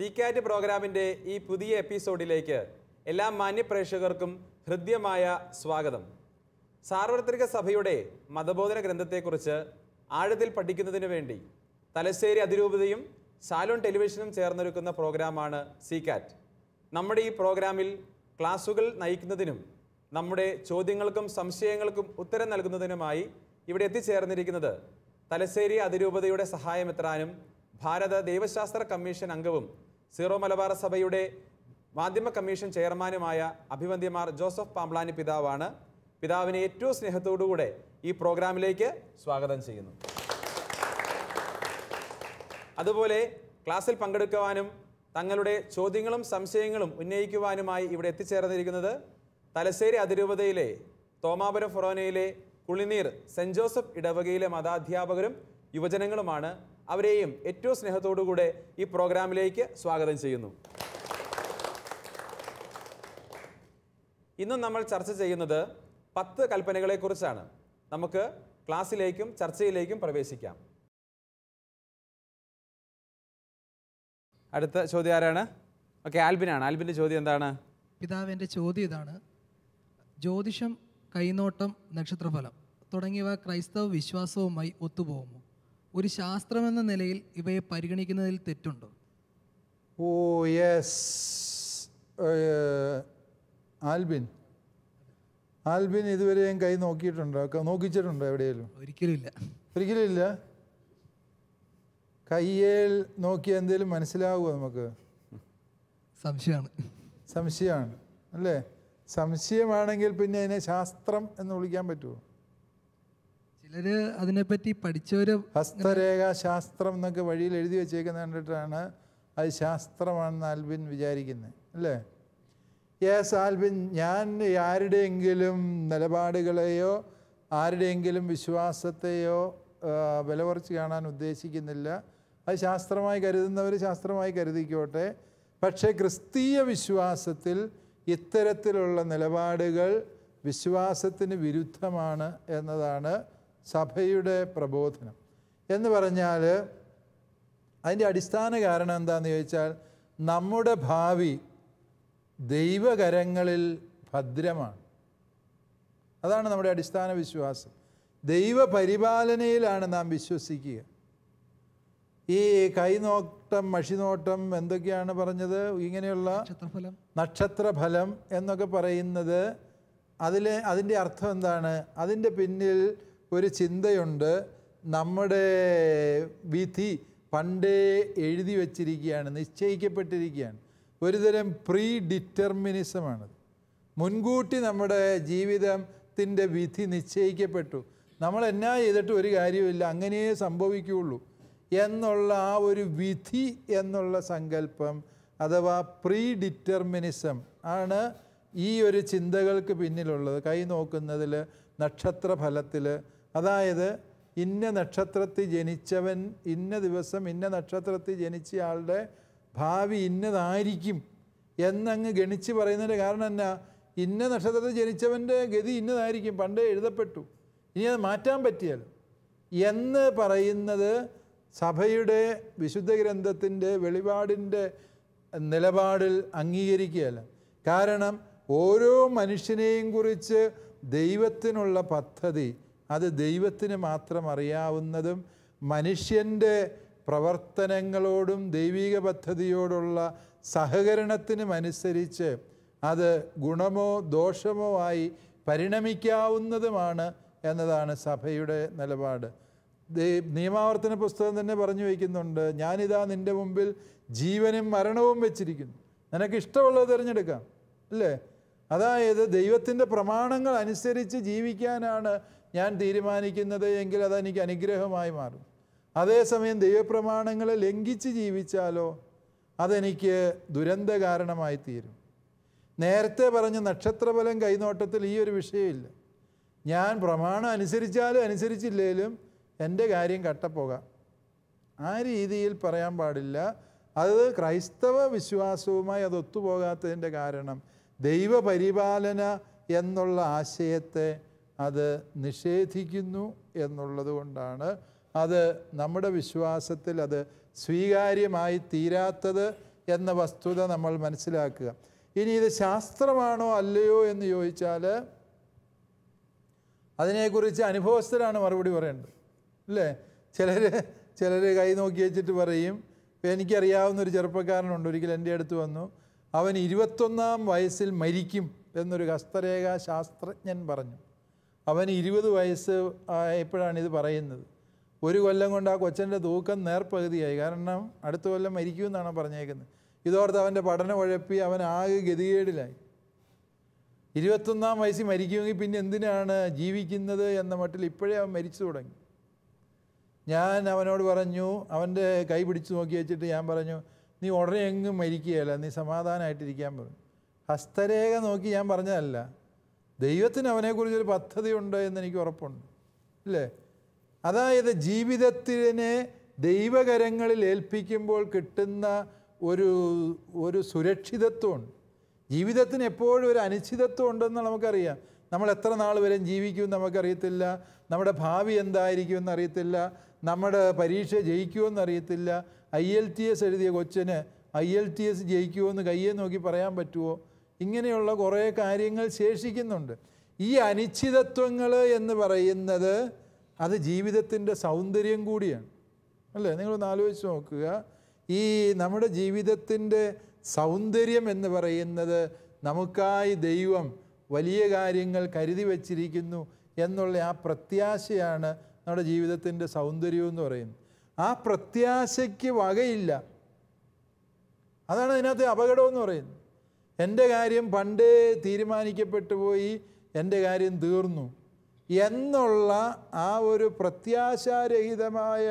CCAT പ്രോഗ്രാമിൻ്റെ ഈ പുതിയ എപ്പിസോഡിലേക്ക് എല്ലാ മാന്യപ്രേക്ഷകർക്കും ഹൃദ്യമായ സ്വാഗതം. സാർവത്രിക സഭയുടെ മതബോധന ഗ്രന്ഥത്തെക്കുറിച്ച് ആഴത്തിൽ പഠിക്കുന്നതിന് വേണ്ടി തലശ്ശേരി അതിരൂപതയും സാലോൺ ടെലിവിഷനും ചേർന്നൊരുക്കുന്ന പ്രോഗ്രാമാണ് CCAT. നമ്മുടെ ഈ പ്രോഗ്രാമിൽ ക്ലാസുകൾ നയിക്കുന്നതിനും നമ്മുടെ ചോദ്യങ്ങൾക്കും സംശയങ്ങൾക്കും ഉത്തരം നൽകുന്നതിനുമായി ഇവിടെ എത്തിച്ചേർന്നിരിക്കുന്നത് തലശ്ശേരി അതിരൂപതയുടെ സഹായമെത്രാനും ഭാരത ദൈവശാസ്ത്ര കമ്മീഷൻ അംഗവും സീറോ മലബാർ സഭയുടെ മാധ്യമ കമ്മീഷൻ ചെയർമാനുമായ അഭിവന്ദ്യമാർ ജോസഫ് പാംബ്ലാനി പിതാവാണ്. പിതാവിനെ ഏറ്റവും സ്നേഹത്തോടുകൂടെ ഈ പ്രോഗ്രാമിലേക്ക് സ്വാഗതം ചെയ്യുന്നു. അതുപോലെ ക്ലാസ്സിൽ പങ്കെടുക്കുവാനും തങ്ങളുടെ ചോദ്യങ്ങളും സംശയങ്ങളും ഉന്നയിക്കുവാനുമായി ഇവിടെ എത്തിച്ചേർന്നിരിക്കുന്നത് തലശ്ശേരി അതിരൂപതയിലെ തോമാപുരം ഫൊറോനയിലെ കുളിനീർ സെൻറ് ജോസഫ് ഇടവകയിലെ മതാധ്യാപകരും യുവജനങ്ങളുമാണ്. അവരെയും ഏറ്റവും സ്നേഹത്തോടുകൂടെ ഈ പ്രോഗ്രാമിലേക്ക് സ്വാഗതം ചെയ്യുന്നു. ഇന്നും നമ്മൾ ചർച്ച ചെയ്യുന്നത് 10 കൽപ്പനകളെക്കുറിച്ചാണ്. നമുക്ക് ക്ലാസ്സിലേക്കും ചർച്ചയിലേക്കും പ്രവേശിക്കാം. അടുത്ത ചോദ്യം ആരാണ്? ഓക്കെ, ആൽബിനാണ്. ആൽബിൻ്റെ ചോദ്യം എന്താണ്? പിതാവിൻ്റെ ചോദ്യം ഇതാണ്: ജ്യോതിഷം, കൈനോട്ടം, നക്ഷത്രഫലം തുടങ്ങിയവ ക്രൈസ്തവ വിശ്വാസവുമായി ഒത്തുപോകുമോ? ഒരു ശാസ്ത്രമെന്ന നിലയിൽ ഇവയെ പരിഗണിക്കുന്നതിൽ തെറ്റുണ്ടോ? ഓ യെസ്, ആൽബിൻ ഇതുവരെയും കൈ നോക്കിയിട്ടുണ്ടോ? നോക്കിച്ചിട്ടുണ്ടോ എവിടെയെങ്കിലും? ഒരിക്കലും ഇല്ല. കയ്യേൽ നോക്കി എന്തെങ്കിലും മനസ്സിലാവുമോ നമുക്ക്? സംശയമാണ് അല്ലേ? സംശയമാണെങ്കിൽ പിന്നെ അതിനെ ശാസ്ത്രം എന്ന് വിളിക്കാൻ പറ്റുമോ? ചിലര് അതിനെപ്പറ്റി പഠിച്ചവര് ഹസ്തരേഖാ ശാസ്ത്രം എന്നൊക്കെ വഴിയിൽ എഴുതി വെച്ചേക്കുന്ന കണ്ടിട്ടാണ് അത് ശാസ്ത്രമാണെന്ന് ആൽബിൻ വിചാരിക്കുന്നത് അല്ലേ? യെസ് ആൽബിൻ, ഞാൻ ആരുടെയെങ്കിലും നിലപാടുകളെയോ ആരുടെയെങ്കിലും വിശ്വാസത്തെയോ വില കുറച്ച് കാണാൻ ഉദ്ദേശിക്കുന്നില്ല. അത് ശാസ്ത്രമായി കരുതുന്നവർ ശാസ്ത്രമായി കരുതിക്കോട്ടെ. പക്ഷേ ക്രിസ്തീയ വിശ്വാസത്തിൽ ഇത്തരത്തിലുള്ള നിലപാടുകൾ വിശ്വാസത്തിന് വിരുദ്ധമാണ് എന്നതാണ് സഭയുടെ പ്രബോധനം. എന്ന് പറഞ്ഞാൽ അതിൻ്റെ അടിസ്ഥാന കാരണം എന്താണെന്ന് ചോദിച്ചാൽ, നമ്മുടെ ഭാവി ദൈവകരങ്ങളിൽ ഭദ്രമാണ്. അതാണ് നമ്മുടെ അടിസ്ഥാന വിശ്വാസം. ദൈവപരിപാലനയിലാണ് നാം വിശ്വസിക്കുക. ഈ കൈനോട്ടം, മഷിനോട്ടം, എന്തൊക്കെയാണ് പറഞ്ഞത്, ഇങ്ങനെയുള്ള നക്ഷത്രഫലം എന്നൊക്കെ പറയുന്നത്, അതിൻ്റെ അർത്ഥം എന്താണ്? അതിൻ്റെ പിന്നിൽ ഒരു ചിന്തയുണ്ട്. നമ്മുടെ വിധി പണ്ടേ എഴുതി വച്ചിരിക്കുകയാണ്, നിശ്ചയിക്കപ്പെട്ടിരിക്കുകയാണ്. ഒരുതരം പ്രീ ഡിറ്റർമിനിസമാണത്. മുൻകൂട്ടി നമ്മുടെ ജീവിതത്തിൻ്റെ വിധി നിശ്ചയിക്കപ്പെട്ടു. നമ്മൾ എന്നാ ചെയ്തിട്ട് ഒരു കാര്യമില്ല, അങ്ങനെയേ സംഭവിക്കുകയുള്ളൂ എന്നുള്ള ആ ഒരു വിധി എന്നുള്ള സങ്കല്പം അഥവാ പ്രീ ഡിറ്റർമിനിസം ആണ് ഈ ഒരു ചിന്തകൾക്ക് പിന്നിലുള്ളത്. കൈ നോക്കുന്നതിൽ, നക്ഷത്രഫലത്തിൽ, അതായത് ഇന്ന നക്ഷത്രത്തിൽ ജനിച്ചവൻ ഇന്ന ദിവസം ഇന്ന നക്ഷത്രത്തിൽ ജനിച്ചയാളുടെ ഭാവി ഇന്നതായിരിക്കും എന്നങ്ങ് ഗണിച്ച് പറയുന്നതിൻ്റെ കാരണം എന്നാ? ഇന്ന നക്ഷത്രത്തിൽ ജനിച്ചവൻ്റെ ഗതി ഇന്നതായിരിക്കും, പണ്ടേ എഴുതപ്പെട്ടു, ഇനി അത് മാറ്റാൻ പറ്റിയാൽ എന്ന് പറയുന്നത് സഭയുടെ വിശുദ്ധ ഗ്രന്ഥത്തിൻ്റെ വെളിപാടിൻ്റെ നിലപാടിൽ അംഗീകരിക്കുകയല്ല. കാരണം ഓരോ മനുഷ്യനെയും കുറിച്ച് ദൈവത്തിനുള്ള പദ്ധതി അത് ദൈവത്തിന് മാത്രം അറിയാവുന്നതും മനുഷ്യൻ്റെ പ്രവർത്തനങ്ങളോടും ദൈവിക പദ്ധതിയോടുള്ള സഹകരണത്തിനുമനുസരിച്ച് അത് ഗുണമോ ദോഷമോ ആയി പരിണമിക്കാവുന്നതുമാണ് എന്നതാണ് സഭയുടെ നിലപാട്. നിയമാവർത്തന പുസ്തകം തന്നെ പറഞ്ഞു വയ്ക്കുന്നുണ്ട്, ഞാനിതാ നിൻ്റെ മുമ്പിൽ ജീവനും മരണവും വെച്ചിരിക്കുന്നു, നിനക്കിഷ്ടമുള്ളത് തിരഞ്ഞെടുക്കാം അല്ലേ? അതായത് ദൈവത്തിൻ്റെ പ്രമാണങ്ങൾ അനുസരിച്ച് ജീവിക്കാനാണ് ഞാൻ തീരുമാനിക്കുന്നത് എങ്കിൽ അതെനിക്ക് അനുഗ്രഹമായി മാറും. അതേസമയം ദൈവപ്രമാണങ്ങളെ ലംഘിച്ച് ജീവിച്ചാലോ അതെനിക്ക് ദുരന്ത കാരണമായി തീരും. നേരത്തെ പറഞ്ഞ നക്ഷത്രഫലം കൈനോട്ടത്തിൽ ഈ ഒരു വിഷയമില്ല. ഞാൻ പ്രമാണം അനുസരിച്ചാലും അനുസരിച്ചില്ലേലും എൻ്റെ കാര്യം കട്ടപ്പോകാം, ആ രീതിയിൽ പറയാൻ പാടില്ല. അത് ക്രൈസ്തവ വിശ്വാസവുമായി അത് ഒത്തുപോകാത്തതിൻ്റെ കാരണം ദൈവപരിപാലന എന്നുള്ള ആശയത്തെ അത് നിഷേധിക്കുന്നു എന്നുള്ളത് കൊണ്ടാണ് അത് നമ്മുടെ വിശ്വാസത്തിൽ അത് സ്വീകാര്യമായി തീരാത്തത് എന്ന വസ്തുത നമ്മൾ മനസ്സിലാക്കുക. ഇനി ഇത് ശാസ്ത്രമാണോ അല്ലയോ എന്ന് ചോദിച്ചാൽ അതിനെക്കുറിച്ച് അനുഭവസ്ഥരാണ് മറുപടി പറയേണ്ടത്, അല്ലേ? ചിലർ കൈ നോക്കി വെച്ചിട്ട് പറയും. ഇപ്പം എനിക്കറിയാവുന്നൊരു ചെറുപ്പക്കാരനുണ്ട്, ഒരിക്കൽ എൻ്റെ അടുത്ത് വന്നു. അവൻ 21-ാം വയസ്സിൽ മരിക്കും എന്നൊരു ഹസ്തരേഖാ ശാസ്ത്രജ്ഞൻ പറഞ്ഞു. അവന് 20 വയസ്സ് ആയപ്പോഴാണ് ഇത് പറയുന്നത്. 1 കൊല്ലം കൊണ്ട് ആ കൊച്ചൻ്റെ തൂക്കം നേർപ്പകുതിയായി. കാരണം അടുത്ത കൊല്ലം മരിക്കുമെന്നാണ് പറഞ്ഞേക്കുന്നത്. ഇതോർത്ത് അവൻ്റെ പഠനം ഉഴപ്പി അവൻ ആകെ ഗതികേടിലായി. 21-ാം വയസ്സിൽ മരിക്കുമെങ്കിൽ പിന്നെ എന്തിനാണ് ജീവിക്കുന്നത് എന്ന മട്ടിൽ ഇപ്പോഴേ അവൻ മരിച്ചു തുടങ്ങി. ഞാൻ അവനോട് പറഞ്ഞു, അവൻ്റെ കൈ പിടിച്ച് നോക്കി വെച്ചിട്ട് ഞാൻ പറഞ്ഞു, നീ ഉടനെ എങ്ങും മരിക്കുകയല്ല, നീ സമാധാനമായിട്ടിരിക്കാൻ പറഞ്ഞു. ഹസ്തരേഖ നോക്കി ഞാൻ പറഞ്ഞതല്ല, ദൈവത്തിന് അവനെക്കുറിച്ചൊരു പദ്ധതിയുണ്ട് എന്നെനിക്ക് ഉറപ്പുണ്ട്, അല്ലേ? അതായത് ജീവിതത്തിനെ ദൈവകരങ്ങളിൽ ഏൽപ്പിക്കുമ്പോൾ കിട്ടുന്ന ഒരു സുരക്ഷിതത്വമുണ്ട്. ജീവിതത്തിന് എപ്പോഴും ഒരു അനിശ്ചിതത്വം ഉണ്ടെന്ന് നമുക്കറിയാം. നമ്മൾ എത്ര നാൾ വരെ ജീവിക്കുമെന്ന് നമുക്കറിയത്തില്ല, നമ്മുടെ ഭാവി എന്തായിരിക്കുമെന്ന് അറിയത്തില്ല, നമ്മുടെ പരീക്ഷ ജയിക്കുമെന്ന് അറിയത്തില്ല. IELTS എഴുതിയ കൊച്ചിന് IELTS ജയിക്കുമെന്ന് കയ്യെ നോക്കി പറയാൻ പറ്റുമോ? ഇങ്ങനെയുള്ള കുറേ കാര്യങ്ങൾ ശേഷിക്കുന്നുണ്ട്. ഈ അനിശ്ചിതത്വങ്ങൾ എന്ന് പറയുന്നത് അത് ജീവിതത്തിൻ്റെ സൗന്ദര്യം കൂടിയാണ്, അല്ലേ? നിങ്ങളൊന്ന് ആലോചിച്ച് നോക്കുക. ഈ നമ്മുടെ ജീവിതത്തിൻ്റെ സൗന്ദര്യം എന്ന് പറയുന്നത് നമുക്കായി ദൈവം വലിയ കാര്യങ്ങൾ കരുതി വച്ചിരിക്കുന്നു എന്നുള്ള ആ പ്രത്യാശയാണ് നമ്മുടെ ജീവിതത്തിൻ്റെ സൗന്ദര്യം എന്ന് പറയുന്നത്. ആ പ്രത്യാശയ്ക്ക് വകയില്ല. അതാണ് അതിനകത്ത് അപകടമെന്ന് പറയുന്നത്. എൻ്റെ കാര്യം പണ്ടേ തീരുമാനിക്കപ്പെട്ടു പോയി, എൻ്റെ കാര്യം തീർന്നു എന്നുള്ള ആ ഒരു പ്രത്യാശാരഹിതമായ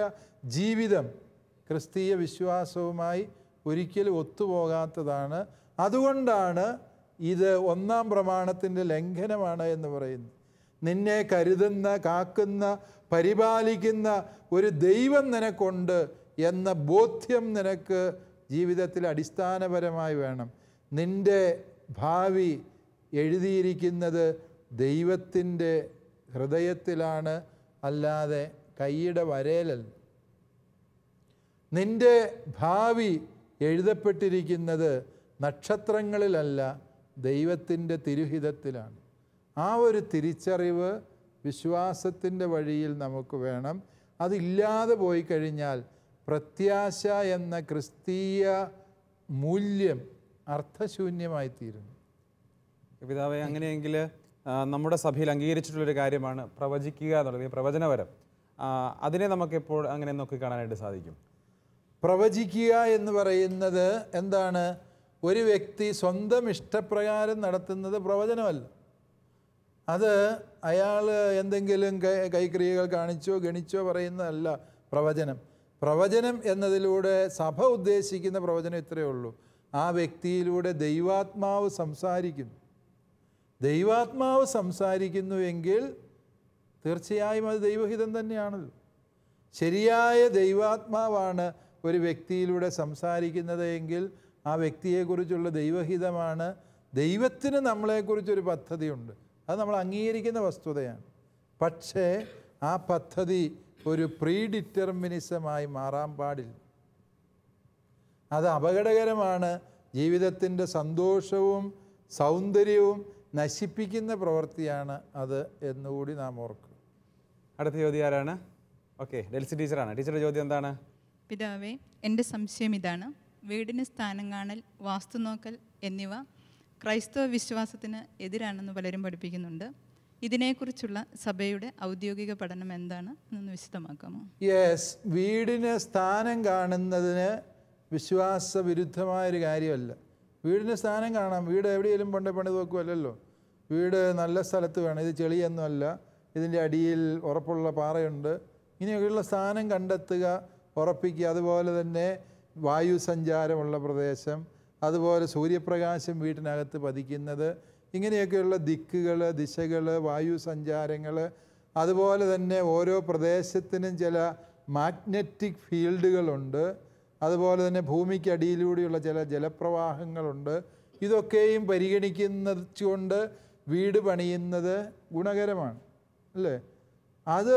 ജീവിതം ക്രിസ്തീയ വിശ്വാസവുമായി ഒരിക്കലും ഒത്തുപോകാത്തതാണ്. അതുകൊണ്ടാണ് ഇത് 1-ാം പ്രമാണത്തിൻ്റെ ലംഘനമാണ് എന്ന് പറയുന്നത്. നിന്നെ കരുതുന്ന, കാക്കുന്ന, പരിപാലിക്കുന്ന ഒരു ദൈവം നിനക്കുണ്ട് എന്ന ബോധ്യം നിനക്ക് ജീവിതത്തിൽ അടിസ്ഥാനപരമായി വേണം. നിൻ്റെ ഭാവി എഴുതിയിരിക്കുന്നത് ദൈവത്തിൻ്റെ ഹൃദയത്തിലാണ്, അല്ലാതെ കൈയുടെ വരയിലല്ല. നിൻ്റെ ഭാവി എഴുതപ്പെട്ടിരിക്കുന്നത് നക്ഷത്രങ്ങളിലല്ല, ദൈവത്തിൻ്റെ തിരുഹിതത്തിലാണ്. ആ ഒരു തിരിച്ചറിവ് വിശ്വാസത്തിൻ്റെ വഴിയിൽ നമുക്ക് വേണം. അതില്ലാതെ പോയി കഴിഞ്ഞാൽ പ്രത്യാശ എന്ന ക്രിസ്തീയ മൂല്യം അർത്ഥശൂന്യമായിത്തീരുന്നു. പിതാവേ, അങ്ങനെയെങ്കിൽ നമ്മുടെ സഭയിൽ അംഗീകരിച്ചിട്ടുള്ളൊരു കാര്യമാണ് പ്രവചിക്കുക എന്നുള്ളത്, പ്രവചനപരം. അതിനെ നമുക്കെപ്പോൾ അങ്ങനെ നോക്കിക്കാണാനായിട്ട് സാധിക്കും? പ്രവചിക്കുക എന്ന് പറയുന്നത് എന്താണ്? ഒരു വ്യക്തി സ്വന്തം ഇഷ്ടപ്രകാരം നടത്തുന്നത് പ്രവചനമല്ല. അത് അയാൾ എന്തെങ്കിലും കൈക്രിയകൾ കാണിച്ചോ ഗണിച്ചോ പറയുന്നതല്ല പ്രവചനം. പ്രവചനം എന്നതിലൂടെ സഭ ഉദ്ദേശിക്കുന്ന പ്രവചനം ഇത്രയേ ഉള്ളൂ: ആ വ്യക്തിയിലൂടെ ദൈവാത്മാവ് സംസാരിക്കുന്നു. ദൈവാത്മാവ് സംസാരിക്കുന്നുവെങ്കിൽ തീർച്ചയായും അത് ദൈവഹിതം തന്നെയാണല്ലോ. ശരിയായ ദൈവാത്മാവാണ് ഒരു വ്യക്തിയിലൂടെ സംസാരിക്കുന്നത് എങ്കിൽ ആ വ്യക്തിയെക്കുറിച്ചുള്ള ദൈവഹിതമാണ്. ദൈവത്തിന് നമ്മളെക്കുറിച്ചൊരു പദ്ധതിയുണ്ട്, അത് നമ്മൾ അംഗീകരിക്കുന്ന വസ്തുതയാണ്. പക്ഷേ ആ പദ്ധതി ഒരു പ്രീ ഡിറ്റർമിനിസമായി മാറാൻ പാടില്ല. അത് അപകടകരമാണ്. ജീവിതത്തിൻ്റെ സന്തോഷവും സൗന്ദര്യവും നശിപ്പിക്കുന്ന പ്രവൃത്തിയാണ് അത് എന്നുകൂടി നാം ഓർക്കുക. അടുത്ത ചോദ്യം ആരാണ്? ഓക്കെ, ഡെൽസി ടീച്ചറാണ്. ടീച്ചറുടെ ചോദ്യം എന്താണ്? പിതാവേ, എൻ്റെ സംശയം ഇതാണ്. വീടിന് സ്ഥാനം കാണൽ, വാസ്തുനോക്കൽ എന്നിവ ക്രൈസ്തവ വിശ്വാസത്തിന് എതിരാണെന്ന് പലരും പഠിപ്പിക്കുന്നുണ്ട്. ഇതിനെക്കുറിച്ചുള്ള സഭയുടെ ഔദ്യോഗിക പഠനം എന്താണ് എന്ന് വിശദമാക്കാമോ? യെസ്, വീടിന് സ്ഥാനം കാണുന്നതിന് വിശ്വാസ വിരുദ്ധമായൊരു കാര്യമല്ല. വീടിന് സ്ഥാനം കാണാം. വീട് എവിടെയെങ്കിലും പണിത് വെക്കുമല്ലോ. വീട് നല്ല സ്ഥലത്ത് വേണം. ഇത് ചെളിയൊന്നുമല്ല, ഇതിൻ്റെ അടിയിൽ ഉറപ്പുള്ള പാറയുണ്ട്. ഇങ്ങനെയൊക്കെയുള്ള സ്ഥാനം കണ്ടെത്തുക, ഉറപ്പിക്കുക. അതുപോലെ തന്നെ വായു സഞ്ചാരമുള്ള പ്രദേശം, അതുപോലെ സൂര്യപ്രകാശം വീട്ടിനകത്ത് പതിക്കുന്നത്, ഇങ്ങനെയൊക്കെയുള്ള ദിക്കുകൾ, ദിശകൾ, വായു സഞ്ചാരങ്ങൾ, അതുപോലെ തന്നെ ഓരോ പ്രദേശത്തിനും ചില മാഗ്നറ്റിക് ഫീൽഡുകളുണ്ട്. അതുപോലെ തന്നെ ഭൂമിക്കടിയിലൂടെയുള്ള ചില ജലപ്രവാഹങ്ങളുണ്ട്. ഇതൊക്കെയും പരിഗണിക്കുന്നതുകൊണ്ട് വീട് പണിയുന്നത് ഗുണകരമാണ്, അല്ലേ? അത്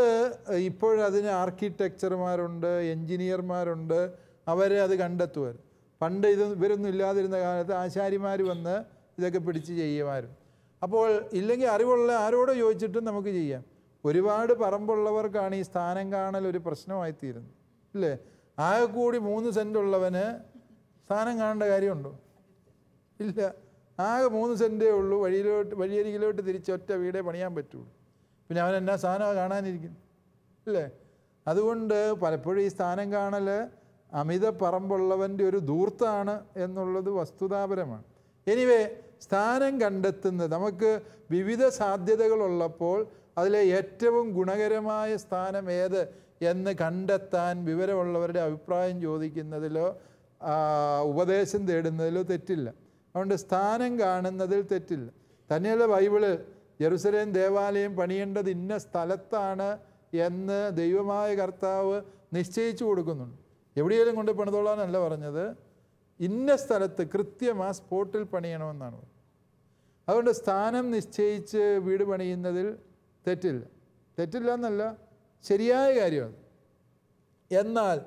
ഇപ്പോഴതിന് ആർക്കിടെക്ചർമാരുണ്ട്, എൻജിനീയർമാരുണ്ട്, അവരെ അത് കണ്ടെത്തുവാൻ. പണ്ട് ഇവരൊന്നും ഇല്ലാതിരുന്ന കാലത്ത് ആശാരിമാർ വന്ന് ഇതൊക്കെ പിടിച്ച് ചെയ്യുമായിരുന്നു. അപ്പോൾ ഇല്ലെങ്കിൽ അറിവുള്ള ആരോട് ചോദിച്ചിട്ടും നമുക്ക് ചെയ്യാം. ഒരുപാട് പറമ്പുള്ളവർക്കാണ് ഈ സ്ഥാനം കാണൽ ഒരു പ്രശ്നമായിത്തീരുന്നത്, ഇല്ലേ? ആകെ കൂടി 3 സെൻറ്റ് ഉള്ളവന് സ്ഥാനം കാണേണ്ട കാര്യമുണ്ടോ? ഇല്ല. ആകെ 3 സെൻറ്റേ ഉള്ളൂ. വഴിയരികിലോട്ട് തിരിച്ചൊറ്റ വീടേ പണിയാൻ പറ്റുള്ളൂ. പിന്നെ അവൻ എന്നാ സ്ഥാനം കാണാനിരിക്കും, ഇല്ലേ? അതുകൊണ്ട് പലപ്പോഴും ഈ സ്ഥാനം കാണൽ അമിത പറമ്പുള്ളവൻ്റെ ഒരു ധൂർത്താണ് എന്നുള്ളത് വസ്തുതാപരമാണ്. എനിവേ, സ്ഥാനം കണ്ടെത്തുന്നത് നമുക്ക് വിവിധ സാധ്യതകളുള്ളപ്പോൾ അതിലെ ഏറ്റവും ഗുണകരമായ സ്ഥാനം ഏത് എന്ന് കണ്ടെത്താൻ വിവരമുള്ളവരുടെ അഭിപ്രായം ചോദിക്കുന്നതിലോ ഉപദേശം തേടുന്നതിലോ തെറ്റില്ല. അതുകൊണ്ട് സ്ഥാനം കാണുന്നതിൽ തെറ്റില്ല. തന്നെയല്ല ബൈബിള് ജെറുസലേം ദേവാലയം പണിയേണ്ടത് ഇന്ന സ്ഥലത്താണ് എന്ന് ദൈവമായ കർത്താവ് നിശ്ചയിച്ചു കൊടുക്കുന്നുണ്ട്. എവിടെയെങ്കിലും കൊണ്ട് പണിതോളാനല്ല പറഞ്ഞത്, ഇന്ന സ്ഥലത്ത് കൃത്യം ആ സ്പോട്ടിൽ പണിയണമെന്നാണ് പറഞ്ഞത്. അതുകൊണ്ട് സ്ഥാനം നിശ്ചയിച്ച് വീട് പണിയുന്നതിൽ തെറ്റില്ല എന്നല്ല, ശരിയായ കാര്യമാണ്. എന്നാൽ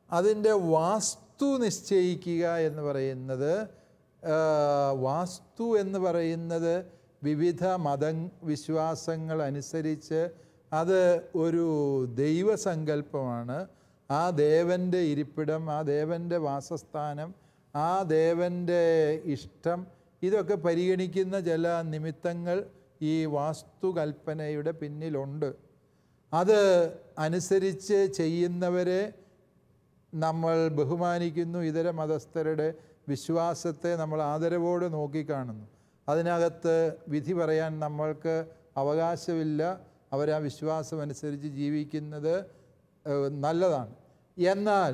അതിൻ്റെ വാസ്തു നിശ്ചയിക്കുക എന്ന് പറയുന്നത് വിവിധ വിശ്വാസങ്ങൾ അനുസരിച്ച് അത് ഒരു ദൈവസങ്കല്പമാണ്. ആ ദേവൻ്റെ ഇരിപ്പിടം, ആ ദേവൻ്റെ വാസസ്ഥാനം, ആ ദേവൻ്റെ ഇഷ്ടം, ഇതൊക്കെ പരിഗണിക്കുന്ന ചില നിമിത്തങ്ങൾ ഈ വാസ്തുകൽപ്പനയുടെ പിന്നിലുണ്ട്. അത് അനുസരിച്ച് ചെയ്യുന്നവരെ നമ്മൾ ബഹുമാനിക്കുന്നു. ഇതര മതസ്ഥരുടെ വിശ്വാസത്തെ നമ്മൾ ആദരവോടെ നോക്കിക്കാണുന്നു. അതിനകത്ത് വിധി പറയാൻ നമ്മൾക്ക് അവകാശമില്ല. അവരാ വിശ്വാസം അനുസരിച്ച് ജീവിക്കുന്നത് നല്ലതാണ്. എന്നാൽ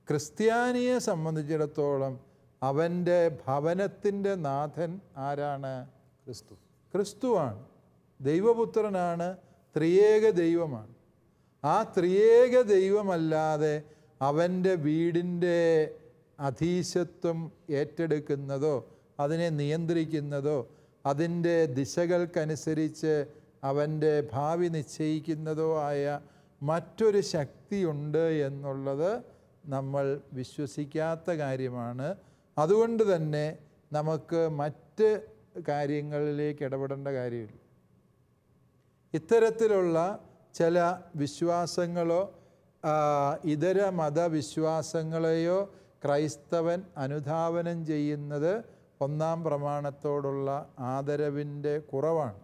ക്രിസ്ത്യാനിയെ സംബന്ധിച്ചിടത്തോളം അവൻ്റെ ഭവനത്തിൻ്റെ നാഥൻ ആരാണ്? ക്രിസ്തുവാണ്. ദൈവപുത്രനാണ്, ത്രിയേക ദൈവമാണ്. ആ ത്രിയേക ദൈവമല്ലാതെ അവൻ്റെ വീടിൻ്റെ അധീശത്വം ഏറ്റെടുക്കുന്നതോ അതിനെ നിയന്ത്രിക്കുന്നതോ അതിൻ്റെ ദിശകൾക്കനുസരിച്ച് അവൻ്റെ ഭാവി നിശ്ചയിക്കുന്നതോ ആയ മറ്റൊരു ശക്തിയുണ്ട് എന്നുള്ളത് നമ്മൾ വിശ്വസിക്കാത്ത കാര്യമാണ്. അതുകൊണ്ട് തന്നെ നമുക്ക് മറ്റ് കാര്യങ്ങളിലേക്ക് ഇടപെടേണ്ട കാര്യമില്ല. ഇത്തരത്തിലുള്ള ചില വിശ്വാസങ്ങളോ ഇതര മതവിശ്വാസങ്ങളെയോ ക്രൈസ്തവൻ അനുധാവനം ചെയ്യുന്നത് ഒന്നാം പ്രമാണത്തോടുള്ള ആദരവിൻ്റെ കുറവാണ്.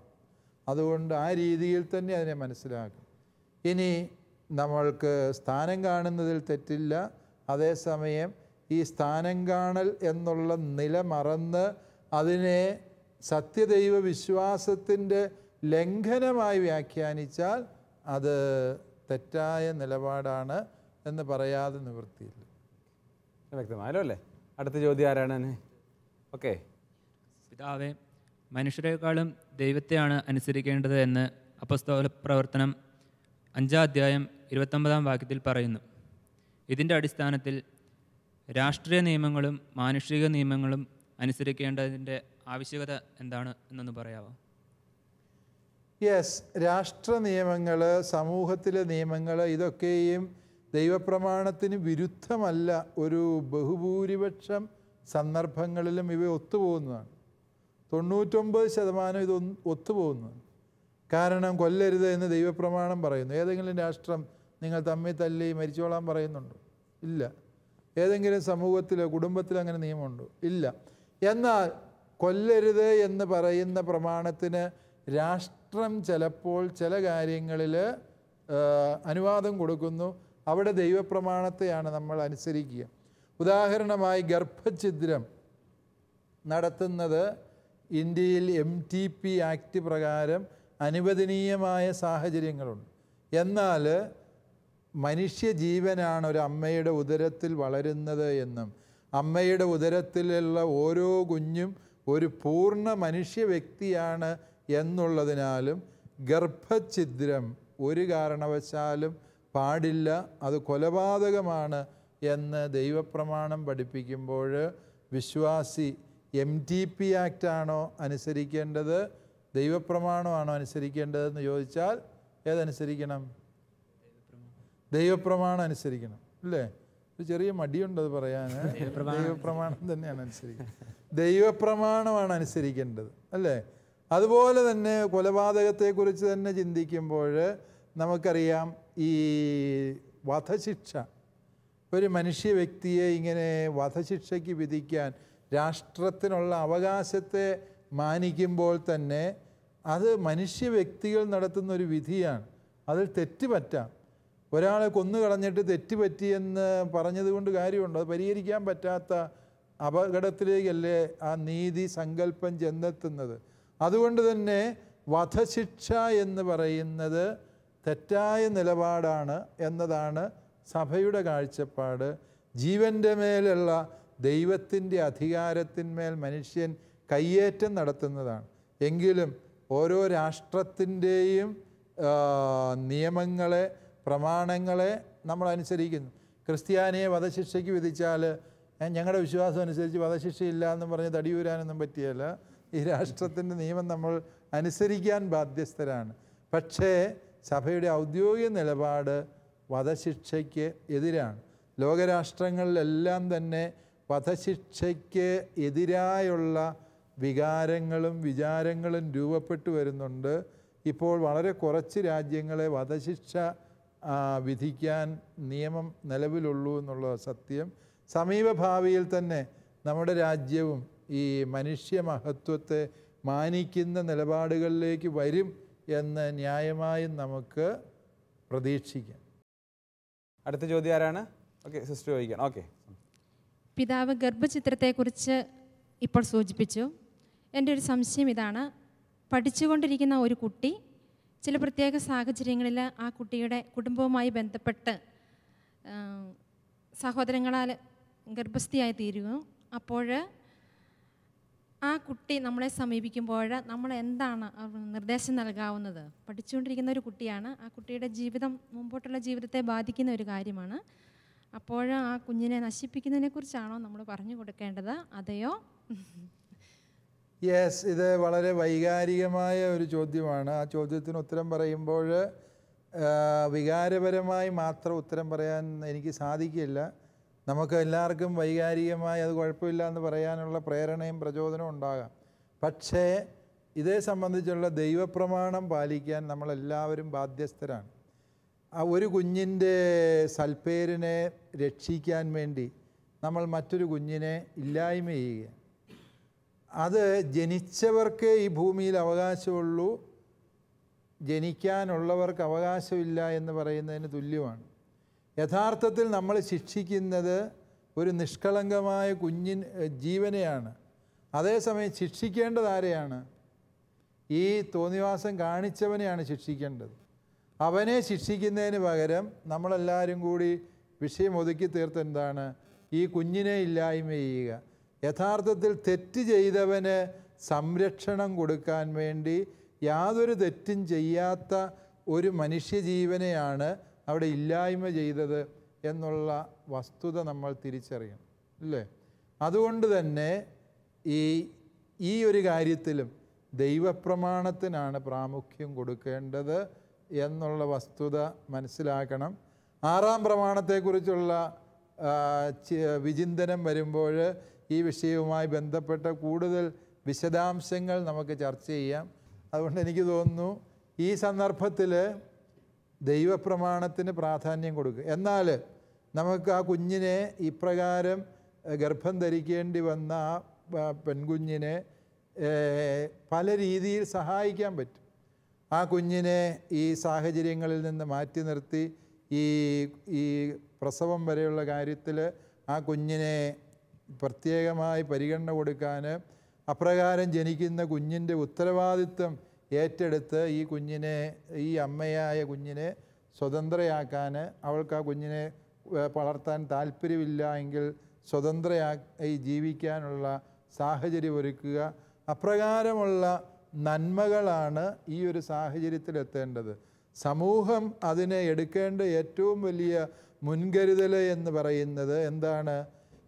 അതുകൊണ്ട് ആ രീതിയിൽ തന്നെ അതിനെ മനസ്സിലാക്കും. ഇനി നമ്മൾക്ക് സ്ഥാനം കാണുന്നതിൽ തെറ്റില്ല. അതേസമയം ഈ സ്ഥാനം കാണൽ എന്നുള്ള നില മറന്ന് അതിനെ സത്യദൈവ വിശ്വാസത്തിൻ്റെ ലംഘനമായി വ്യാഖ്യാനിച്ചാൽ അത് തെറ്റായ നിലപാടാണ് എന്ന് പറയാതെ നിവൃത്തിയില്ല. വ്യക്തമായല്ലോ അല്ലേ? അടുത്ത ചോദ്യം ആരാണ്? ഓക്കെ. പിതാവേ, മനുഷ്യരെക്കാളും ദൈവത്തെയാണ് അനുസരിക്കേണ്ടത് എന്ന് അപ്പോസ്തല പ്രവർത്തനം 5-ാം അധ്യായം 29-ാം വാക്യത്തിൽ പറയുന്നു. ഇതിൻ്റെ അടിസ്ഥാനത്തിൽ രാഷ്ട്രീയ നിയമങ്ങളും മാനുഷിക നിയമങ്ങളും അനുസരിക്കേണ്ടതിൻ്റെ ആവശ്യകത എന്താണ് എന്നൊന്ന് പറയാമോ? യെസ്, രാഷ്ട്ര നിയമങ്ങൾ, സമൂഹത്തിലെ നിയമങ്ങൾ, ഇതൊക്കെയും ദൈവപ്രമാണത്തിന് വിരുദ്ധമല്ല. ഒരു ബഹുഭൂരിപക്ഷം സന്ദർഭങ്ങളിലും ഇവ ഒത്തുപോകുന്നതാണ്. 99% ഇത് ഒത്തുപോകുന്നതാണ്. കാരണം കൊല്ലരുത് എന്ന് ദൈവപ്രമാണം പറയുന്നു. ഏതെങ്കിലും രാഷ്ട്രം നിങ്ങൾ തമ്മിൽ തല്ലി മരിച്ചോളാൻ പറയുന്നുണ്ടോ? ഇല്ല. ഏതെങ്കിലും സമൂഹത്തിലോ കുടുംബത്തിലോ അങ്ങനെ നിയമമുണ്ടോ? ഇല്ല. എന്നാൽ കൊല്ലരുത് എന്ന് പറയുന്ന പ്രമാണത്തിന് രാഷ്ട്രം ചിലപ്പോൾ ചില കാര്യങ്ങളിൽ അനുവാദം കൊടുക്കുന്നു. അവിടെ ദൈവപ്രമാണത്തെയാണ് നമ്മൾ അനുസരിക്കുക. ഉദാഹരണമായി ഗർഭഛിദ്രം നടത്തുന്നത് ഇന്ത്യയിൽ MTP ആക്ട് പ്രകാരം അനുവദനീയമായ സാഹചര്യങ്ങളുണ്ട്. എന്നാൽ മനുഷ്യജീവനാണ് ഒരു അമ്മയുടെ ഉദരത്തിൽ വളരുന്നത് എന്നും അമ്മയുടെ ഉദരത്തിലുള്ള ഓരോ കുഞ്ഞും ഒരു പൂർണ്ണ മനുഷ്യ വ്യക്തിയാണ് എന്നുള്ളതിനാലും ഗർഭഛിദ്രം ഒരു കാരണവശാലും പാടില്ല, അത് കൊലപാതകമാണ് എന്ന് ദൈവപ്രമാണം പഠിപ്പിക്കുമ്പോൾ വിശ്വാസി MTP ആക്റ്റാണോ അനുസരിക്കേണ്ടത്, ദൈവപ്രമാണമാണോ അനുസരിക്കേണ്ടതെന്ന് ചോദിച്ചാൽ ഏതനുസരിക്കണം? ദൈവപ്രമാണം അനുസരിക്കണം, അല്ലേ? ഒരു ചെറിയ മടിയുണ്ട് അത് പറയാൻ. ദൈവപ്രമാണം തന്നെയാണ് അനുസരിക്കുന്നത്. ദൈവപ്രമാണമാണ് അനുസരിക്കേണ്ടത്, അല്ലേ? അതുപോലെ തന്നെ കൊലപാതകത്തെക്കുറിച്ച് തന്നെ ചിന്തിക്കുമ്പോൾ നമുക്കറിയാം, ഈ വധശിക്ഷ, ഒരു മനുഷ്യ വ്യക്തിയെ ഇങ്ങനെ വധശിക്ഷയ്ക്ക് വിധിക്കാൻ രാഷ്ട്രത്തിനുള്ള അവകാശത്തെ മാനിക്കുമ്പോൾ തന്നെ അത് മനുഷ്യ വ്യക്തികൾ നടത്തുന്ന ഒരു വിധിയാണ്. അതിൽ തെറ്റ് പറ്റാം. ഒരാളെ കൊന്നുകളഞ്ഞിട്ട് തെറ്റ് പറ്റിയെന്ന് പറഞ്ഞതുകൊണ്ട് കാര്യമുണ്ടോ? അത് പരിഹരിക്കാൻ പറ്റാത്ത അപകടത്തിലേക്കല്ലേ ആ നീതി സങ്കല്പം ചെന്നെത്തുന്നത്. അതുകൊണ്ട് തന്നെ വധശിക്ഷ എന്ന് പറയുന്നത് തെറ്റായ നിലപാടാണ് എന്നതാണ് സഭയുടെ കാഴ്ചപ്പാട്. ജീവൻ്റെ മേലുള്ള ദൈവത്തിൻ്റെ അധികാരത്തിന്മേൽ മനുഷ്യൻ കയ്യേറ്റം നടത്തുന്നതാണ്. എങ്കിലും ഓരോ രാഷ്ട്രത്തിൻ്റെയും നിയമങ്ങളെ, പ്രമാണങ്ങളെ നമ്മൾ അനുസരിക്കുന്നു. ക്രിസ്ത്യാനിയെ വധശിക്ഷയ്ക്ക് വിധിച്ചാൽ ഞങ്ങളുടെ വിശ്വാസം അനുസരിച്ച് വധശിക്ഷയില്ല എന്ന് പറഞ്ഞ് തടിയൂരാനൊന്നും പറ്റിയല്ല. ഈ രാഷ്ട്രത്തിൻ്റെ നിയമം നമ്മൾ അനുസരിക്കാൻ ബാധ്യസ്ഥരാണ്. പക്ഷേ സഭയുടെ ഔദ്യോഗിക നിലപാട് വധശിക്ഷയ്ക്ക് എതിരാണ്. ലോകരാഷ്ട്രങ്ങളിലെല്ലാം തന്നെ വധശിക്ഷയ്ക്ക് എതിരായുള്ള വികാരങ്ങളും വിചാരങ്ങളും രൂപപ്പെട്ടു വരുന്നുണ്ട്. ഇപ്പോൾ വളരെ കുറച്ച് രാജ്യങ്ങളെ വധശിക്ഷ വിധിക്കാൻ നിയമം നിലവിലുള്ളൂ എന്നുള്ള സത്യം. സമീപഭാവിയിൽ തന്നെ നമ്മുടെ രാജ്യവും ഈ മനുഷ്യ മഹത്വത്തെ മാനിക്കുന്ന നിലപാടുകളിലേക്ക് വരും എന്ന് ന്യായമായും നമുക്ക് പ്രതീക്ഷിക്കാം. അടുത്ത ചോദ്യം ആരാണ്? ഓക്കെ, സിസ്റ്റർ ചോദിക്കാൻ. ഓക്കെ. പിതാവ് ഗർഭചിത്രത്തെക്കുറിച്ച് ഇപ്പോൾ സൂചിപ്പിച്ചു. എൻ്റെ ഒരു സംശയം ഇതാണ്. പഠിച്ചുകൊണ്ടിരിക്കുന്ന ഒരു കുട്ടി ചില പ്രത്യേക സാഹചര്യങ്ങളിൽ ആ കുട്ടിയുടെ കുടുംബവുമായി ബന്ധപ്പെട്ട് സഹോദരങ്ങളാൽ ഗർഭസ്ഥയായി തീരുന്നു. അപ്പോൾ ആ കുട്ടി നമ്മളെ സമീപിക്കുമ്പോൾ നമ്മൾ എന്താണ് നിർദ്ദേശം നൽകാവുന്നത്? പഠിച്ചുകൊണ്ടിരിക്കുന്ന ഒരു കുട്ടിയാണ്. ആ കുട്ടിയുടെ ജീവിതം, മുമ്പോട്ടുള്ള ജീവിതത്തെ ബാധിക്കുന്ന ഒരു കാര്യമാണ്. അപ്പോൾ ആ കുഞ്ഞിനെ നശിപ്പിക്കുന്നതിനെക്കുറിച്ചാണോ നമ്മൾ പറഞ്ഞു കൊടുക്കേണ്ടത്, അതെയോ? യെസ്, ഇത് വളരെ വൈകാരികമായ ഒരു ചോദ്യമാണ്. ആ ചോദ്യത്തിന് ഉത്തരം പറയുമ്പോൾ വികാരപരമായി മാത്രം ഉത്തരം പറയാൻ എനിക്ക് സാധിക്കില്ല. നമുക്ക് എല്ലാവർക്കും വൈകാരികമായി അത് കുഴപ്പമില്ല എന്ന് പറയാനുള്ള പ്രേരണയും പ്രചോദനവും ഉണ്ടാകാം. പക്ഷേ ഇതേ സംബന്ധിച്ചുള്ള ദൈവപ്രമാണം പാലിക്കാൻ നമ്മളെല്ലാവരും ബാധ്യസ്ഥരാണ്. ആ ഒരു കുഞ്ഞിൻ്റെ സൽപ്പേരിനെ രക്ഷിക്കാൻ വേണ്ടി നമ്മൾ മറ്റൊരു കുഞ്ഞിനെ ഇല്ലായ്മ ചെയ്യുക, അത് ജനിച്ചവർക്ക് ഈ ഭൂമിയിൽ അവകാശമുള്ളൂ, ജനിക്കാനുള്ളവർക്ക് അവകാശമില്ല എന്ന് പറയുന്നതിന് തുല്യമാണ്. യഥാർത്ഥത്തിൽ നമ്മൾ ശിക്ഷിക്കുന്നത് ഒരു നിഷ്കളങ്കമായ ജീവനെയാണ്. അതേസമയം ശിക്ഷിക്കേണ്ടത് ആരെയാണ്? ഈ തോന്നിവാസം കാണിച്ചവനെയാണ് ശിക്ഷിക്കേണ്ടത്. അവനെ ശിക്ഷിക്കുന്നതിന് പകരം നമ്മളെല്ലാവരും കൂടി വിഷയം ഒതുക്കി തീർത്ത് എന്താണ്? ഈ കുഞ്ഞിനെ ഇല്ലായ്മ ചെയ്യുക. യഥാർത്ഥത്തിൽ തെറ്റ് ചെയ്തവന് സംരക്ഷണം കൊടുക്കാൻ വേണ്ടി യാതൊരു തെറ്റും ചെയ്യാത്ത ഒരു മനുഷ്യജീവനെയാണ് അവിടെ ഇല്ലായ്മ ചെയ്തത് എന്നുള്ള വസ്തുത നമ്മൾ തിരിച്ചറിയണം, അല്ലേ? അതുകൊണ്ട് തന്നെ ഈ ഒരു കാര്യത്തിലും ദൈവപ്രമാണത്തിനാണ് പ്രാമുഖ്യം കൊടുക്കേണ്ടത് എന്നുള്ള വസ്തുത മനസ്സിലാക്കണം. 6-ാം പ്രമാണത്തെക്കുറിച്ചുള്ള വിചിന്തനം വരുമ്പോൾ ഈ വിഷയവുമായി ബന്ധപ്പെട്ട കൂടുതൽ വിശദാംശങ്ങൾ നമുക്ക് ചർച്ച ചെയ്യാം. അതുകൊണ്ട് എനിക്ക് തോന്നുന്നു ഈ സന്ദർഭത്തിൽ ദൈവപ്രമാണത്തിന് പ്രാധാന്യം കൊടുക്കുക. എന്നാൽ നമുക്ക് ആ കുഞ്ഞിനെ ഇപ്രകാരം ഗർഭം ധരിക്കേണ്ടി വന്ന ആ പെൺകുഞ്ഞിനെ പല രീതിയിൽ സഹായിക്കാൻ പറ്റും. ആ കുഞ്ഞിനെ ഈ സാഹചര്യങ്ങളിൽ നിന്ന് മാറ്റി നിർത്തി ഈ പ്രസവം വരെയുള്ള കാര്യത്തിൽ ആ കുഞ്ഞിനെ പ്രത്യേകമായി പരിഗണന കൊടുക്കാൻ, അപ്രകാരം ജനിക്കുന്ന കുഞ്ഞിൻ്റെ ഉത്തരവാദിത്വം ഏറ്റെടുത്ത് ഈ കുഞ്ഞിനെ, ഈ അമ്മയായ കുഞ്ഞിനെ സ്വതന്ത്രയാക്കാൻ, അവൾക്ക് ആ കുഞ്ഞിനെ വളർത്താൻ താല്പര്യമില്ല എങ്കിൽ സ്വതന്ത്രയായി ജീവിക്കാനുള്ള സാഹചര്യം ഒരുക്കുക. അപ്രകാരമുള്ള നന്മകളാണ് ഈ ഒരു സാഹചര്യത്തിലെത്തേണ്ടത്. സമൂഹം അതിനെ എടുക്കേണ്ട ഏറ്റവും വലിയ മുൻകരുതൽ എന്ന് പറയുന്നത് എന്താണ്?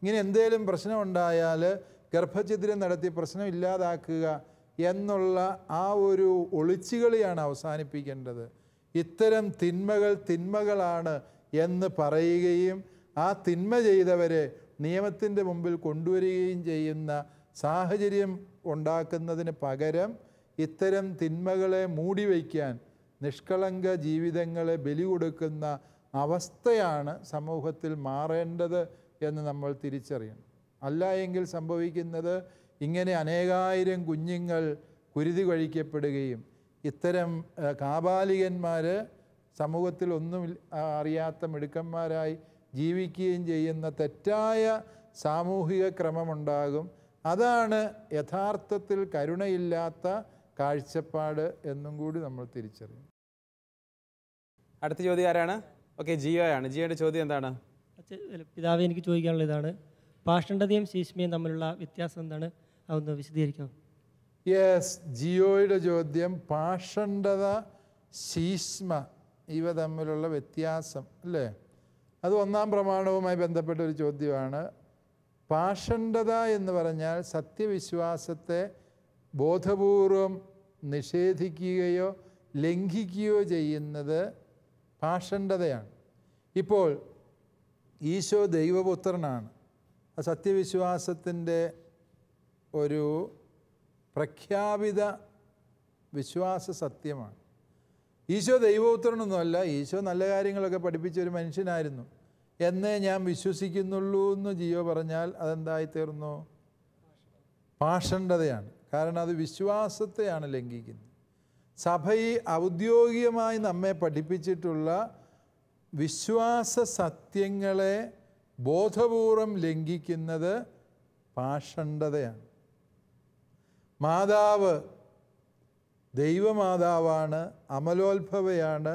ഇങ്ങനെ എന്തെങ്കിലും പ്രശ്നമുണ്ടായാൽ ഗർഭഛിദ്രം നടത്തി പ്രശ്നം ഇല്ലാതാക്കുക എന്നുള്ള ആ ഒരു ഒളിച്ചുകളിയാണ് അവസാനിപ്പിക്കേണ്ടത്. ഇത്തരം തിന്മകളാണ് എന്ന് പറയുകയും ആ തിന്മ ചെയ്തവരെ നിയമത്തിൻ്റെ മുമ്പിൽ കൊണ്ടുവരികയും ചെയ്യുന്ന സാഹചര്യം ഉണ്ടാക്കുന്നതിന് പകരം ഇത്തരം തിന്മകളെ മൂടിവയ്ക്കാൻ നിഷ്കളങ്ക ജീവിതങ്ങളെ ബലി കൊടുക്കുന്ന അവസ്ഥയാണ് സമൂഹത്തിൽ മാറേണ്ടത് എന്ന് നമ്മൾ തിരിച്ചറിയണം. അല്ല എങ്കിൽ സംഭവിക്കുന്നത് ഇങ്ങനെ അനേകായിരം കുഞ്ഞുങ്ങൾ കുരുതി കഴിക്കപ്പെടുകയും ഇത്തരം കാപാലികന്മാർ സമൂഹത്തിൽ ഒന്നും അറിയാത്ത മിടുക്കന്മാരായി ജീവിക്കുകയും ചെയ്യുന്ന തെറ്റായ സാമൂഹിക ക്രമമുണ്ടാകും. അതാണ് യഥാർത്ഥത്തിൽ കരുണയില്ലാത്ത കാഴ്ചപ്പാട് എന്നും കൂടി നമ്മൾ തിരിച്ചറിയും. അടുത്ത ചോദ്യം ആരാണ്? ഓക്കെ, ജിയോയാണ്. ജിയോയുടെ ചോദ്യം എന്താണ്? പിതാവേ, എനിക്ക് ചോദിക്കാനുള്ള ഇതാണ്, പാഷണ്ഡതയും ശീഷ്മയും തമ്മിലുള്ള വ്യത്യാസം എന്താണ്? അതൊന്ന് വിശദീകരിക്കാം. യെസ്, ജിയോയുടെ ചോദ്യം പാഷണ്ഡത, ശീഷ്മ ഇവ തമ്മിലുള്ള വ്യത്യാസം അല്ലേ? അത് ഒന്നാം പ്രമാണവുമായി ബന്ധപ്പെട്ട ഒരു ചോദ്യമാണ്. പാഷണ്ഡത എന്ന് പറഞ്ഞാൽ സത്യവിശ്വാസത്തെ ബോധപൂർവം നിഷേധിക്കുകയോ ലംഘിക്കുകയോ ചെയ്യുന്നത് പാഷണ്ഡതയാണ്. ഇപ്പോൾ ഈശോ ദൈവപുത്രനാണ്. സത്യവിശ്വാസത്തിൻ്റെ ഒരു പ്രഖ്യാപിത വിശ്വാസ സത്യമാണ്. ഈശോ ദൈവപുത്രനൊന്നുമല്ല, ഈശോ നല്ല കാര്യങ്ങളൊക്കെ പഠിപ്പിച്ച ഒരു മനുഷ്യനായിരുന്നു എന്നേ ഞാൻ വിശ്വസിക്കുന്നുള്ളൂ എന്ന് ജിയോ പറഞ്ഞാൽ അതെന്തായിത്തീർന്നു? പാഷണ്ഡതയാണ്. കാരണം അത് വിശ്വാസത്തെയാണ് ലംഘിക്കുന്നത്. സഭയിൽ ഔദ്യോഗികമായി നമ്മെ പഠിപ്പിച്ചിട്ടുള്ള വിശ്വാസ സത്യങ്ങളെ ബോധപൂർവം ലംഘിക്കുന്നത് പാഷണ്ഡതയാണ്. മാതാവ് ദൈവമാതാവാണ്, അമലോത്ഭവയാണ്,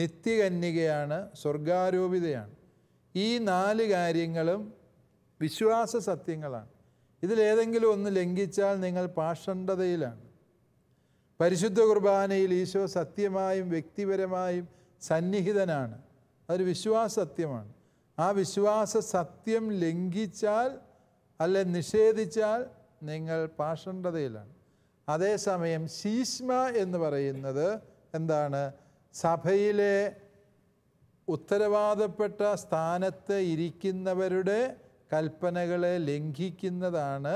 നിത്യകന്യകയാണ്, സ്വർഗാരോപിതയാണ്. ഈ 4 കാര്യങ്ങളും വിശ്വാസ സത്യങ്ങളാണ്. ഇതിലേതെങ്കിലും ഒന്ന് ലംഘിച്ചാൽ നിങ്ങൾ പാഷണ്ഡതയിലാണ്. പരിശുദ്ധ കുർബാനയിൽ ഈശോ സത്യമായും വ്യക്തിപരമായും സന്നിഹിതനാണ്. അതൊരു വിശ്വാസ സത്യമാണ്. ആ വിശ്വാസ സത്യം ലംഘിച്ചാൽ അല്ലെ നിഷേധിച്ചാൽ നിങ്ങൾ പാഷണ്ഡതയിലാണ്. അതേസമയം ശീഷ്മ എന്ന് പറയുന്നത് എന്താണ്? സഭയിലെ ഉത്തരവാദപ്പെട്ട സ്ഥാനത്ത് ഇരിക്കുന്നവരുടെ കൽപ്പനകളെ ലംഘിക്കുന്നതാണ്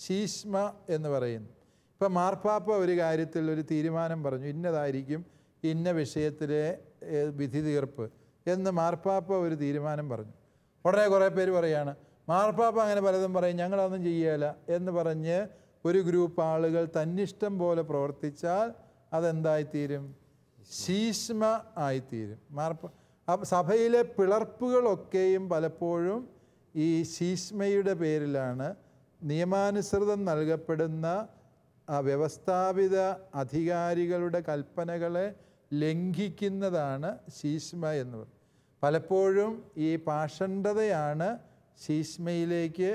ശീഷ്മ എന്ന് പറയുന്നത്. ഇപ്പം മാർപ്പാപ്പ ഒരു കാര്യത്തിൽ ഒരു തീരുമാനം പറഞ്ഞു, ഇന്നതായിരിക്കും ഇന്ന വിഷയത്തിലെ വിധി തീർപ്പ് എന്ന് മാർപ്പാപ്പ ഒരു തീരുമാനം പറഞ്ഞു. ഉടനെ കുറേ പേര് പറയാണ് മാർപ്പാപ്പ അങ്ങനെ പലതും പറയും, ഞങ്ങളതൊന്നും ചെയ്യുകയില്ല എന്ന് പറഞ്ഞ് ഒരു ഗ്രൂപ്പ് ആളുകൾ തന്നിഷ്ടം പോലെ പ്രവർത്തിച്ചാൽ അതെന്തായിത്തീരും? ശീഷ്മ ആയിത്തീരും. സഭയിലെ പിളർപ്പുകളൊക്കെയും പലപ്പോഴും ഈ ശീഷ്മയുടെ പേരിലാണ്. നിയമാനുസൃതം നൽകപ്പെടുന്ന വ്യവസ്ഥാപിത അധികാരികളുടെ കൽപ്പനകളെ ലംഘിക്കുന്നതാണ് ശീഷ്മ എന്ന് പറയുന്നത്. പലപ്പോഴും ഈ പാഷണ്ഡതയാണ് ശീഷ്മയിലേക്ക്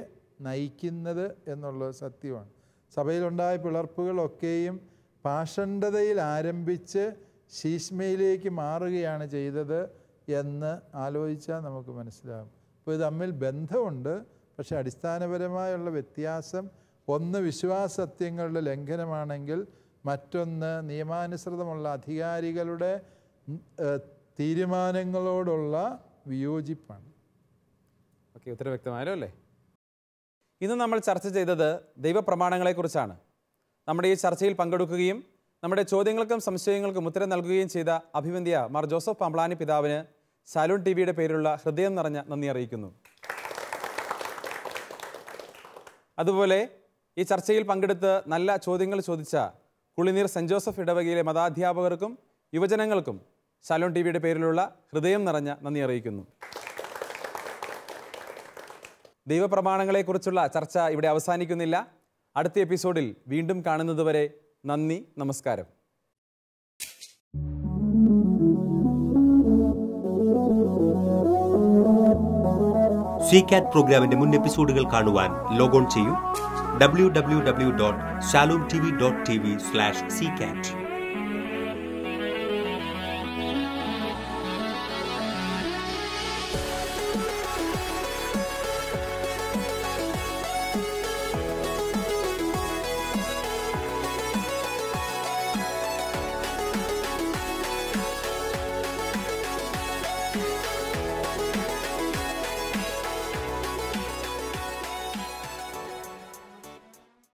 നയിക്കുന്നത് എന്നുള്ളത് സത്യമാണ്. സഭയിലുണ്ടായ പിളർപ്പുകളൊക്കെയും പാഷണ്ഡതയിൽ ആരംഭിച്ച് ശീഷ്മയിലേക്ക് മാറുകയാണ് ചെയ്തത് എന്ന് ആലോചിച്ചാൽ നമുക്ക് മനസ്സിലാകും. അപ്പോൾ ഇത് തമ്മിൽ ബന്ധമുണ്ട്, പക്ഷേ അടിസ്ഥാനപരമായുള്ള വ്യത്യാസം ഒന്ന് വിശ്വാസ സത്യങ്ങളുടെ ലംഘനമാണെങ്കിൽ മറ്റൊന്ന് നിയമാനുസൃതമുള്ള അധികാരികളുടെ തീരുമാനങ്ങളോടുള്ള വിയോജിപ്പാണ്. ഓക്കെ, ഉത്തരം വ്യക്തമായല്ലോ അല്ലേ? ഇന്ന് നമ്മൾ ചർച്ച ചെയ്തത് ദൈവപ്രമാണങ്ങളെക്കുറിച്ചാണ്. നമ്മുടെ ഈ ചർച്ചയിൽ പങ്കെടുക്കുകയും നമ്മുടെ ചോദ്യങ്ങൾക്കും സംശയങ്ങൾക്കും ഉത്തരം നൽകുകയും ചെയ്ത അഭിവന്ദ്യ മാർ ജോസഫ് പാംബ്ലാനി പിതാവിന് സാലൂൺ ടിവിയുടെ പേരിലുള്ള ഹൃദയം നിറഞ്ഞ നന്ദി അറിയിക്കുന്നു. അതുപോലെ ഈ ചർച്ചയിൽ പങ്കെടുത്ത് നല്ല ചോദ്യങ്ങൾ ചോദിച്ച കുളിനീർ സെൻറ് ജോസഫ് ഇടവകയിലെ മതാധ്യാപകർക്കും യുവജനങ്ങൾക്കും സാലൂൺ ടിവിയുടെ പേരിലുള്ള ഹൃദയം നിറഞ്ഞ നന്ദി അറിയിക്കുന്നു. ദൈവപ്രമാണങ്ങളെക്കുറിച്ചുള്ള ചർച്ച ഇവിടെ അവസാനിക്കുന്നില്ല. അടുത്ത എപ്പിസോഡിൽ വീണ്ടും കാണുന്നതുവരെ നന്ദി, നമസ്കാരം. CCAT പ്രോഗ്രാമിന്റെ മുൻ എപ്പിസോഡുകൾ കാണുവാൻ ലോഗോൺ ചെയ്യൂ www.shalomtv.tv/ccat.